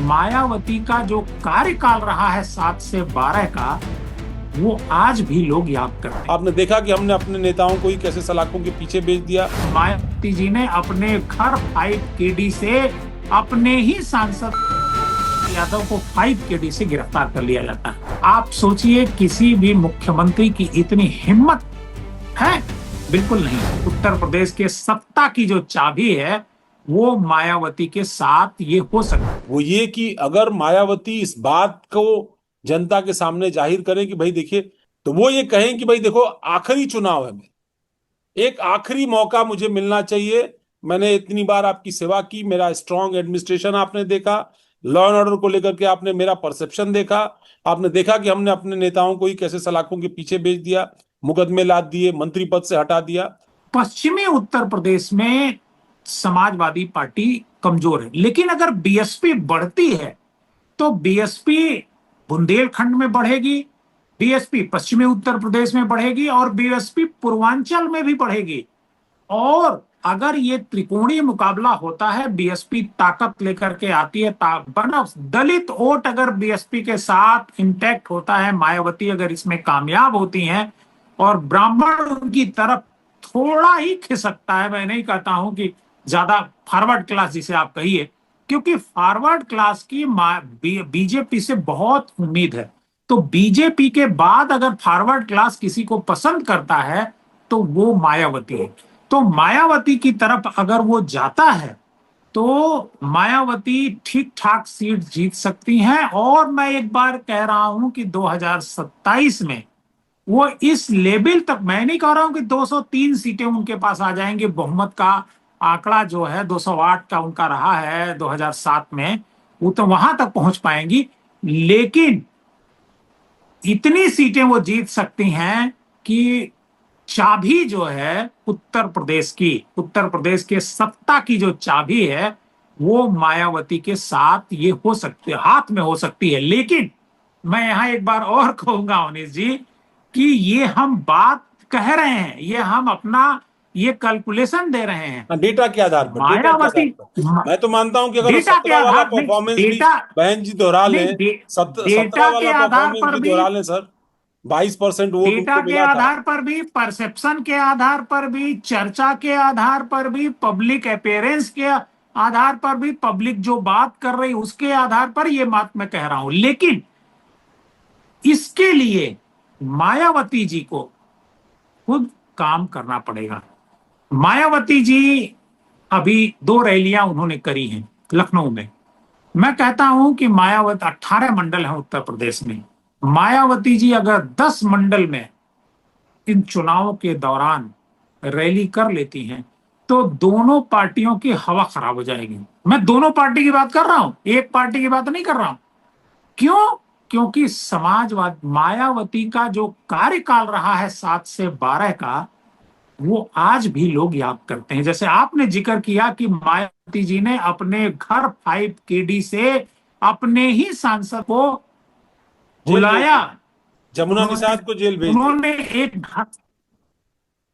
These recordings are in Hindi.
मायावती का जो कार्यकाल रहा है 7 से 12 का, वो आज भी लोग याद करते हैं। आपने देखा कि हमने अपने नेताओं को ही कैसे सलाखों के पीछे भेज दिया। मायावती जी ने अपने घर 5 KD से अपने ही सांसद यादव को 5 KD से गिरफ्तार कर लिया जाता है। आप सोचिए, किसी भी मुख्यमंत्री की इतनी हिम्मत है? बिल्कुल नहीं। उत्तर प्रदेश के सत्ता की जो चाबी है वो मायावती के साथ ये हो सकता है। वो ये कि अगर मायावती इस बात को जनता के सामने जाहिर करें कि भाई देखिए, तो वो ये कहें कि भाई देखो, आखिरी चुनाव है, एक आखिरी मौका मुझे मिलना चाहिए। मैंने इतनी बार आपकी सेवा की, मेरा स्ट्रांग एडमिनिस्ट्रेशन आपने देखा, लॉ एंड ऑर्डर को लेकर के आपने मेरा परसेप्शन देखा, आपने देखा कि हमने अपने नेताओं को ही कैसे सलाखों के पीछे भेज दिया, मुकदमे लाद दिए, मंत्री पद से हटा दिया। पश्चिमी उत्तर प्रदेश में समाजवादी पार्टी कमजोर है, लेकिन अगर बीएसपी बढ़ती है तो बीएसपी बुंदेलखंड में बढ़ेगी, बीएसपी पश्चिमी उत्तर प्रदेश में बढ़ेगी और बीएसपी पूर्वांचल में भी बढ़ेगी। और अगर ये त्रिकोणीय मुकाबला होता है, बीएसपी ताकत लेकर के आती है, दलित वोट अगर बीएसपी के साथ इंटैक्ट होता है, मायावती अगर इसमें कामयाब होती हैं और ब्राह्मण उनकी तरफ थोड़ा ही खिसकता है, मैं नहीं कहता हूं कि ज्यादा फॉरवर्ड क्लास जिसे आप कहिए, क्योंकि फॉरवर्ड क्लास की बीजेपी से बहुत उम्मीद है। तो बीजेपी के बाद अगर फॉरवर्ड क्लास किसी को पसंद करता है तो वो मायावती है। तो मायावती की तरफ अगर वो जाता है तो मायावती ठीक ठाक सीट जीत सकती हैं। और मैं एक बार कह रहा हूं कि 2027 में वो इस लेवल तक, मैं नहीं कह रहा हूं कि 203 सीटें उनके पास आ जाएंगे, बहुमत का आंकड़ा जो है 208 का उनका रहा है 2007 में, वो तो वहां तक पहुंच पाएंगी, लेकिन इतनी सीटें वो जीत सकती हैं कि चाबी जो है उत्तर प्रदेश के सत्ता की जो चाबी है वो मायावती के साथ ये हो सकती है, हाथ में हो सकती है। लेकिन मैं यहां एक बार और कहूंगा अवनीश जी कि ये हम बात कह रहे हैं, ये हम अपना ये कैलकुलेशन दे रहे हैं डेटा के आधार पर, डेटा के मायावती। आधार पर मैं तो मानता हूं कि अगर डेटा के 17 वाला आधार नहीं, परफॉर्मेंस भी डेटा बहन जी दोहरा नहीं, लें, 17 डेटा के वाला आधार परफॉर्मेंस पर भी भी, दोहरा लें सर, 22% वोट डेटा उनको के मिला था। आधार पर भी, परसेप्शन के आधार पर भी, चर्चा के आधार पर भी, पब्लिक अपेयरेंस के आधार पर भी, पब्लिक जो बात कर रही उसके आधार पर ये बात मैं कह रहा हूं। लेकिन इसके लिए मायावती जी को खुद काम करना पड़ेगा। मायावती जी अभी 2 रैलियां उन्होंने करी हैं लखनऊ में। मैं कहता हूं कि मायावती, 18 मंडल है उत्तर प्रदेश में, मायावती जी अगर 10 मंडल में इन चुनावों के दौरान रैली कर लेती हैं तो दोनों पार्टियों की हवा खराब हो जाएगी। मैं दोनों पार्टी की बात कर रहा हूं, एक पार्टी की बात नहीं कर रहा हूं। क्यों? क्योंकि समाजवाद, मायावती का जो कार्यकाल रहा है 7 से 12 का, वो आज भी लोग याद करते हैं। जैसे आपने जिक्र किया कि मायावती जी ने अपने घर 5 KD से अपने ही सांसद को जेल भेज बुलाया। दिया, जमुना उन्होंने निषाद को जेल भेज दिया। उन्होंने एक घर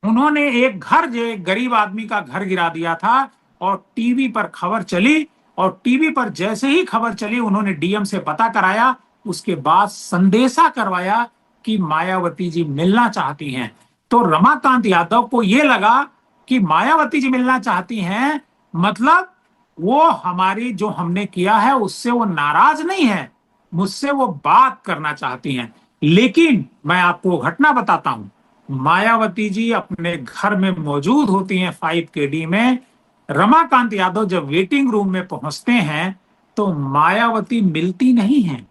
उन्होंने एक घर, जो एक गरीब आदमी का घर गिरा दिया था, और टीवी पर खबर चली, और टीवी पर जैसे ही खबर चली उन्होंने डीएम से पता कराया, उसके बाद संदेशा करवाया कि मायावती जी मिलना चाहती हैं। तो रमाकांत यादव को यह लगा कि मायावती जी मिलना चाहती हैं, मतलब वो हमारी जो हमने किया है उससे वो नाराज नहीं है, मुझसे वो बात करना चाहती हैं। लेकिन मैं आपको घटना बताता हूं, मायावती जी अपने घर में मौजूद होती हैं 5 KD में। रमाकांत यादव जब वेटिंग रूम में पहुंचते हैं तो मायावती मिलती नहीं है।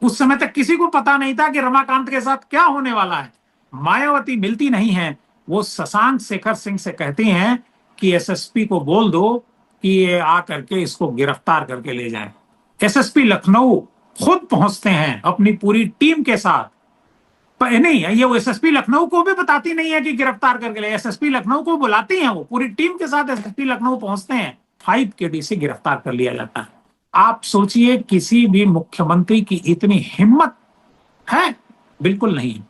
उस समय तक किसी को पता नहीं था कि रमाकांत के साथ क्या होने वाला है। मायावती मिलती नहीं है। वो शशांक शेखर सिंह से कहती हैं कि एसएसपी को बोल दो कि ये आ करके इसको गिरफ्तार करके ले जाए। एसएसपी लखनऊ खुद पहुंचते हैं अपनी पूरी टीम के साथ। पर नहीं है, ये वो एसएसपी लखनऊ को भी बताती नहीं है कि गिरफ्तार करके ले। एसएसपी लखनऊ को बुलाती हैं, वो पूरी टीम के साथ एसएसपी लखनऊ पहुंचते हैं, 5 KD से गिरफ्तार कर लिया जाता है। आप सोचिए, किसी भी मुख्यमंत्री की इतनी हिम्मत है? बिल्कुल नहीं।